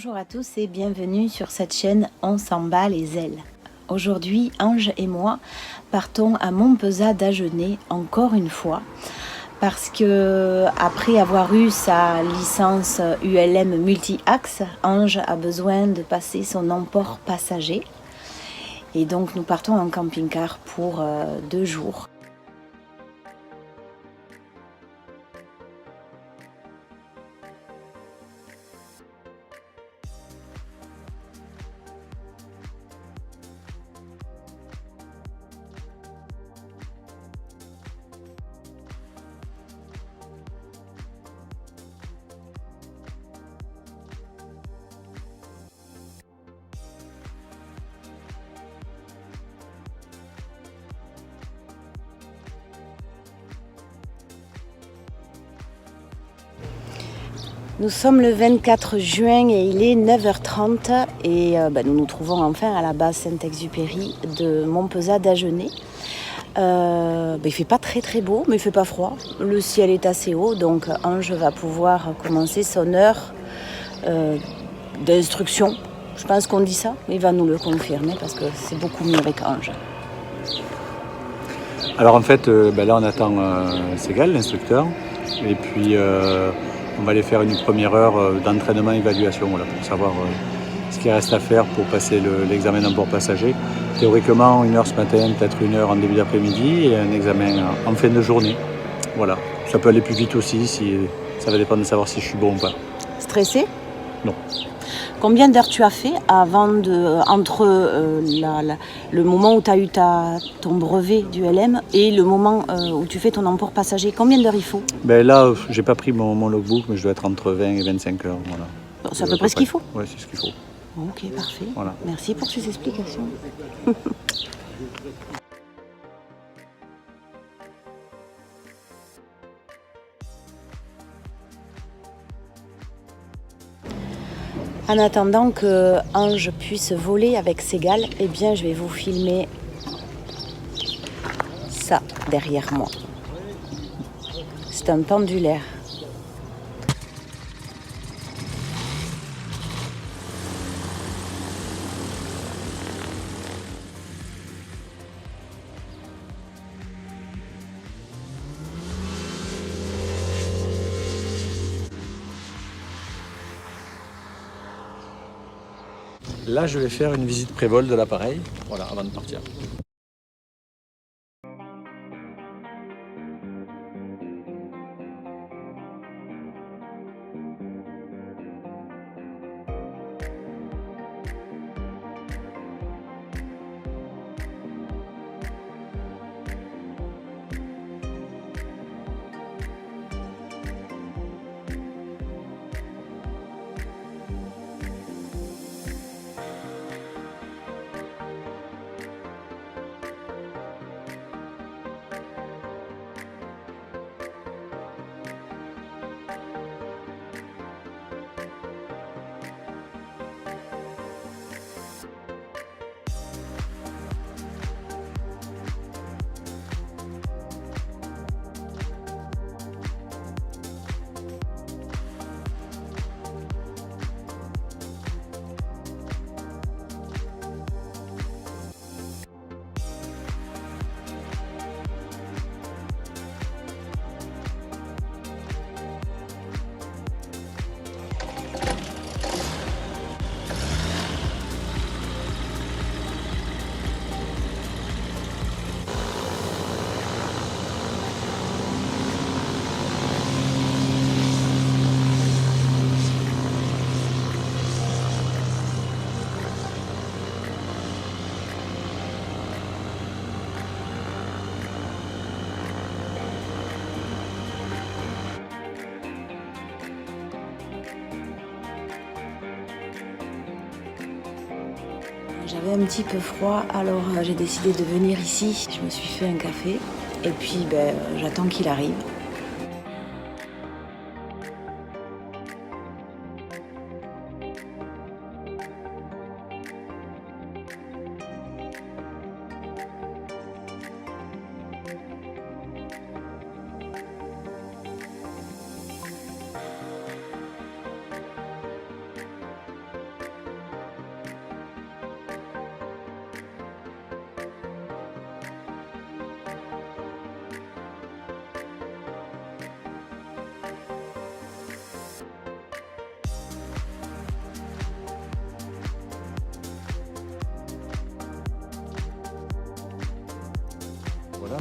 Bonjour à tous et bienvenue sur cette chaîne On s'en bat les ailes. Aujourd'hui, Ange et moi partons à Montpezat d'Agenais encore une fois parce que après avoir eu sa licence ULM multi-axe, Ange a besoin de passer son emport passager et donc nous partons en camping-car pour 2 jours. Nous sommes le 24 juin et il est 9h30 et nous nous trouvons enfin à la base Saint-Exupéry de Montpezat d'Agenais. Il fait pas très beau mais il fait pas froid. Le ciel est assez haut donc Ange va pouvoir commencer son heure d'instruction. Je pense qu'on dit ça, mais il va nous le confirmer parce que c'est beaucoup mieux avec Ange. Alors en fait, là on attend Segal, l'instructeur, et puis on va aller faire une première heure d'entraînement évaluation pour savoir ce qu'il reste à faire pour passer l'examen d'emport passager. Théoriquement, 1 heure ce matin, peut-être 1 heure en début d'après-midi et un examen en fin de journée. Voilà, ça peut aller plus vite aussi, ça va dépendre de savoir si je suis bon ou pas. Stressé ? Non. Combien d'heures tu as fait entre le moment où tu as eu ton brevet du LM et le moment où tu fais ton emport passager? Combien d'heures il faut? Là, j'ai pas pris mon logbook, mais je dois être entre 20 et 25 heures. Voilà. C'est à peu près ce qu'il faut? Oui, c'est ce qu'il faut. Ok, parfait. Voilà. Merci pour ces explications. En attendant que Ange puisse voler avec Segal, eh bien je vais vous filmer ça derrière moi. C'est un pendulaire. Là, je vais faire une visite pré-vol de l'appareil, voilà, avant de partir. J'avais un petit peu froid, alors j'ai décidé de venir ici. Je me suis fait un café et puis j'attends qu'il arrive.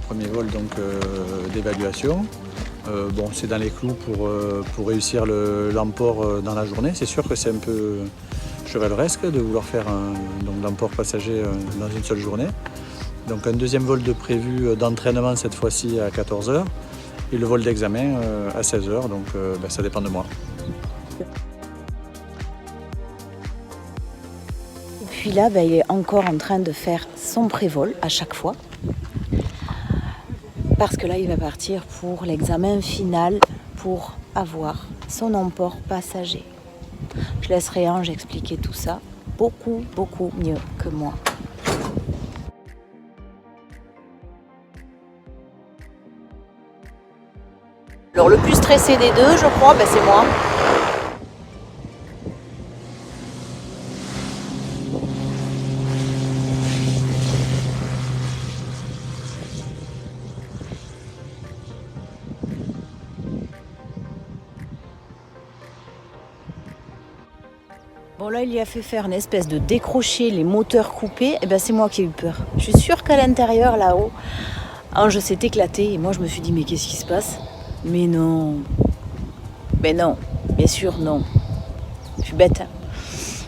Premier vol donc d'évaluation. Bon, c'est dans les clous pour réussir l'emport dans la journée. C'est sûr que c'est un peu chevaleresque de vouloir faire l'emport passager dans une seule journée. Donc un deuxième vol de prévu d'entraînement cette fois-ci à 14 h et le vol d'examen à 16 h, donc ça dépend de moi. Et puis là, il est encore en train de faire son prévol à chaque fois. Parce que là, il va partir pour l'examen final pour avoir son emport passager. Je laisserai Ange expliquer tout ça beaucoup mieux que moi. Alors le plus stressé des deux, je crois, c'est moi. Bon là, il y a fait faire une espèce de décrocher les moteurs coupés. Et c'est moi qui ai eu peur. Je suis sûre qu'à l'intérieur, là-haut, Ange s'est éclaté. Et moi, je me suis dit, mais qu'est-ce qui se passe? Mais non. Mais non. Bien sûr, non. Je suis bête.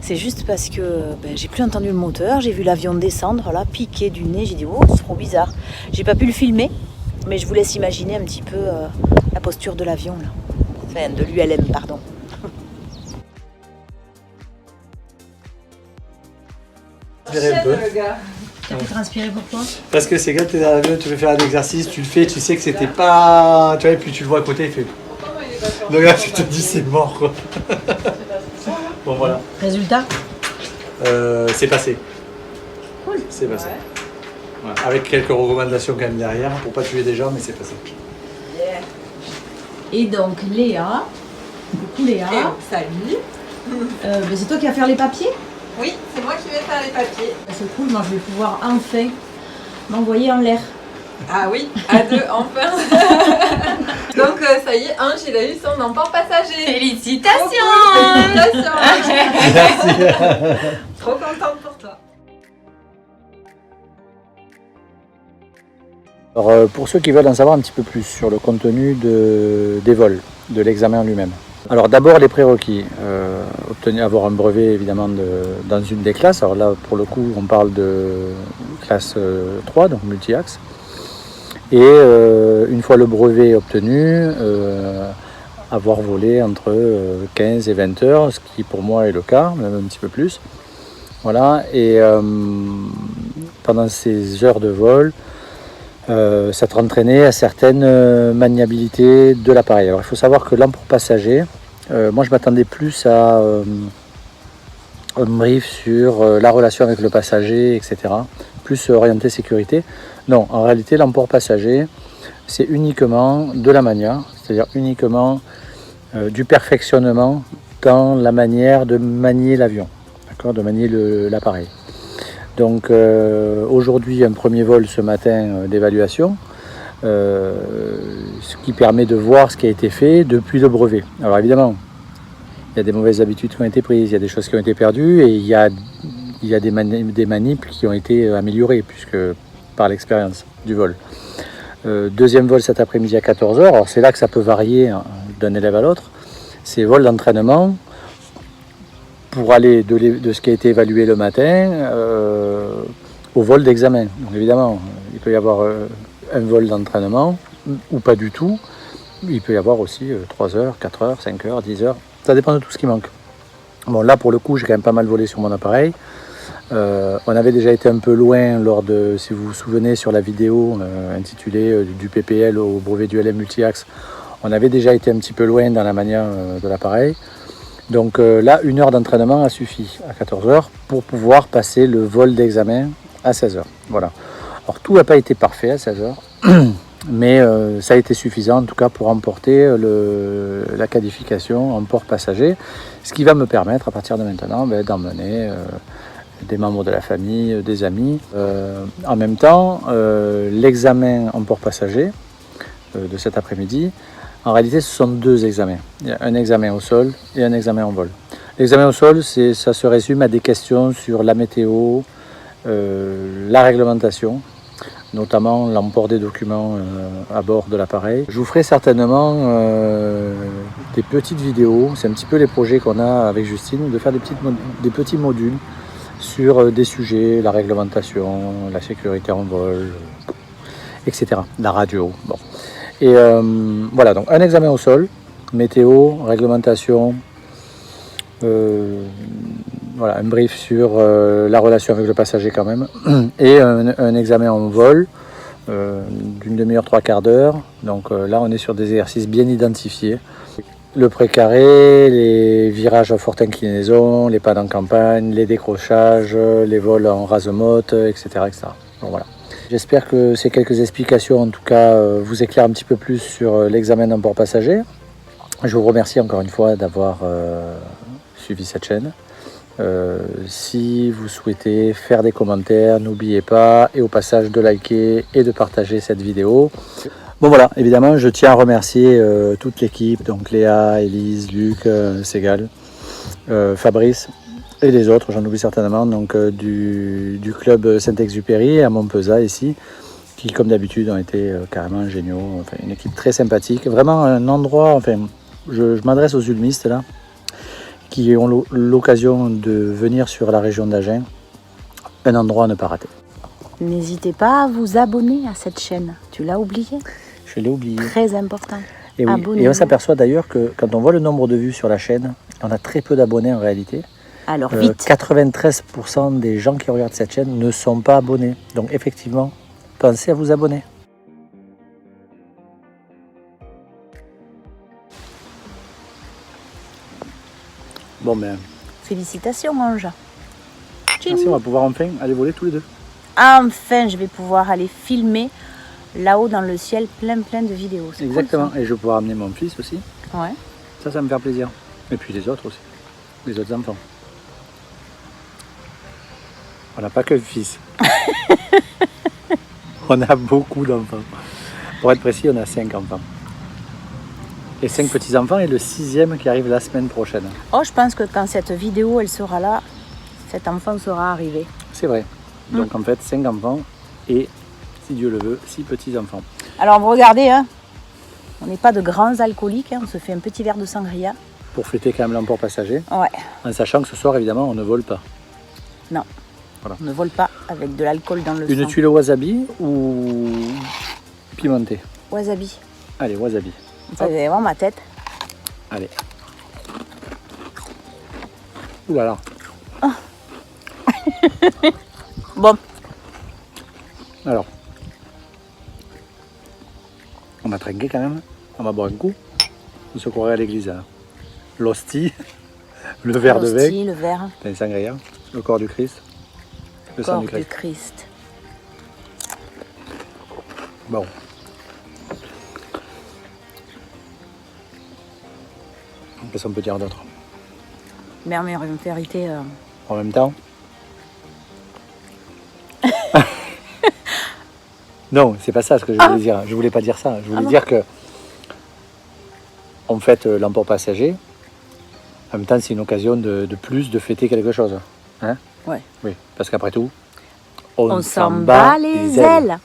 C'est juste parce que j'ai plus entendu le moteur. J'ai vu l'avion descendre, là, piquer du nez. J'ai dit, oh, c'est trop bizarre. J'ai pas pu le filmer. Mais je vous laisse imaginer un petit peu la posture de l'avion, là. Enfin, de l'ULM, pardon. Un peu. T'as pu transpirer pourquoi? Parce que c'est quand tu es dans l'avion, tu veux faire un exercice, tu le fais, tu sais que c'était pas. Tu vois, et puis tu le vois à côté, il fait. Donc là, tu te dis c'est mort quoi. Bon voilà. Résultat? C'est passé. Cool. C'est passé. Ouais. Avec quelques recommandations quand même derrière, pour pas tuer des gens, mais c'est passé. Yeah. Et donc Léa, coucou Léa. Salut. C'est toi qui vas faire les papiers? Oui, c'est moi qui vais faire les papiers. C'est cool, moi je vais pouvoir enfin m'envoyer en l'air. Ah oui, à deux, enfin. Donc ça y est, Ange, il a eu son emport passager. Félicitations! Félicitations. Merci. Trop contente pour toi. Alors, pour ceux qui veulent en savoir un petit peu plus sur le contenu des vols, de l'examen lui-même. Alors d'abord les prérequis, avoir un brevet évidemment dans une des classes. Alors là pour le coup on parle de classe 3, donc multi-axe. Et une fois le brevet obtenu, avoir volé entre 15 et 20 heures, ce qui pour moi est le cas, même un petit peu plus. Voilà, et pendant ces heures de vol, s'être entraîné à certaines maniabilités de l'appareil. Alors il faut savoir que l'emport passager, moi je m'attendais plus à un brief sur la relation avec le passager, etc. Plus orienté sécurité. Non, en réalité l'emport passager, c'est uniquement de la mania, c'est-à-dire uniquement du perfectionnement dans la manière de manier l'avion, d'accord, de manier l'appareil. Donc aujourd'hui un premier vol ce matin d'évaluation, ce qui permet de voir ce qui a été fait depuis le brevet. Alors évidemment, il y a des mauvaises habitudes qui ont été prises, il y a des choses qui ont été perdues et il y a des manips qui ont été améliorées puisque par l'expérience du vol. Deuxième vol cet après-midi à 14 h, alors c'est là que ça peut varier d'un élève à l'autre, c'est vol d'entraînement pour aller de ce qui a été évalué le matin au vol d'examen. Donc évidemment, il peut y avoir un vol d'entraînement ou pas du tout. Il peut y avoir aussi 3 heures, 4 heures, 5 heures, 10 heures. Ça dépend de tout ce qui manque. Bon là pour le coup j'ai quand même pas mal volé sur mon appareil. On avait déjà été un peu loin lors de, si vous vous souvenez sur la vidéo intitulée du PPL au brevet du LM multi-axe, on avait déjà été un petit peu loin dans la manière de l'appareil. Donc là, 1 heure d'entraînement a suffi à 14 h pour pouvoir passer le vol d'examen à 16 h. Voilà. Alors tout n'a pas été parfait à 16 h, mais ça a été suffisant en tout cas pour remporter la qualification en port passager, ce qui va me permettre à partir de maintenant d'emmener des membres de la famille, des amis. En même temps, l'examen en port passager de cet après-midi, en réalité, ce sont 2 examens. Il y a un examen au sol et un examen en vol. L'examen au sol, ça se résume à des questions sur la météo, la réglementation, notamment l'emport des documents à bord de l'appareil. Je vous ferai certainement des petites vidéos, c'est un petit peu les projets qu'on a avec Justine, de faire des petits modules sur des sujets, la réglementation, la sécurité en vol, etc. La radio. Bon. Et voilà, donc un examen au sol, météo, réglementation, voilà, un brief sur la relation avec le passager quand même, et un examen en vol d'une demi-heure, trois quarts d'heure. Donc là, on est sur des exercices bien identifiés. Le précaré, les virages à forte inclinaison, les pannes en campagne, les décrochages, les vols en rase-motte, etc., etc. Donc voilà. J'espère que ces quelques explications, en tout cas, vous éclairent un petit peu plus sur l'examen d'un port passager. Je vous remercie encore une fois d'avoir suivi cette chaîne. Si vous souhaitez faire des commentaires, n'oubliez pas, et au passage de liker et de partager cette vidéo. Bon voilà, évidemment, je tiens à remercier toute l'équipe, donc Léa, Élise, Luc, Ségal, Fabrice et les autres, j'en oublie certainement, donc du club Saint-Exupéry à Montpezat ici, qui comme d'habitude ont été carrément géniaux, enfin, une équipe très sympathique, vraiment un endroit, enfin, je m'adresse aux ulmistes là, qui ont l'occasion de venir sur la région d'Agen, un endroit à ne pas rater. N'hésitez pas à vous abonner à cette chaîne. Tu l'as oublié? Je l'ai oublié. Très important. Et, oui. Et on s'aperçoit d'ailleurs que quand on voit le nombre de vues sur la chaîne, on a très peu d'abonnés en réalité. Alors vite. 93% des gens qui regardent cette chaîne ne sont pas abonnés. Donc effectivement, pensez à vous abonner. Bon ben, Félicitations Ange. merci, on va pouvoir enfin aller voler tous les deux. Enfin, je vais pouvoir aller filmer là-haut dans le ciel plein de vidéos. C'est exactement, cool, et je vais pouvoir amener mon fils aussi. ouais. Ça me fait plaisir. Et puis les autres aussi, les autres enfants. On n'a pas que le fils. On a beaucoup d'enfants. Pour être précis, on a 5 enfants. Et 5 petits-enfants et le 6e qui arrive la semaine prochaine. Oh, je pense que quand cette vidéo elle sera là, cet enfant sera arrivé. C'est vrai. Donc en fait, 5 enfants et, si Dieu le veut, 6 petits-enfants. Alors vous regardez, hein, on n'est pas de grands alcooliques, hein, on se fait un petit verre de sangria. Pour fêter quand même l'emport passager. Ouais. En sachant que ce soir, évidemment, on ne vole pas. Non. Voilà. On ne vole pas avec de l'alcool dans le sang. Une tuile au wasabi ou pimentée? Wasabi. Allez, wasabi. Vous avez vraiment ma tête. Allez. Ouh là là. Oh. Bon. Alors. On va trinquer quand même. On va boire un coup. On se croirait à l'église. Hein. L'hostie. Le verre de vin. Le verre. Le sangria. Le corps du Christ. Le sang du Christ. Bon. Qu'est-ce qu'on peut dire d'autre? Mais en vérité... En même temps. Non, c'est pas ça ce que je voulais dire. Je voulais pas dire ça. Je voulais dire que en fait, l'emport passager, en même temps, c'est une occasion de plus de fêter quelque chose. Hein? Ouais. Oui, parce qu'après tout, on s'en bat les ailes.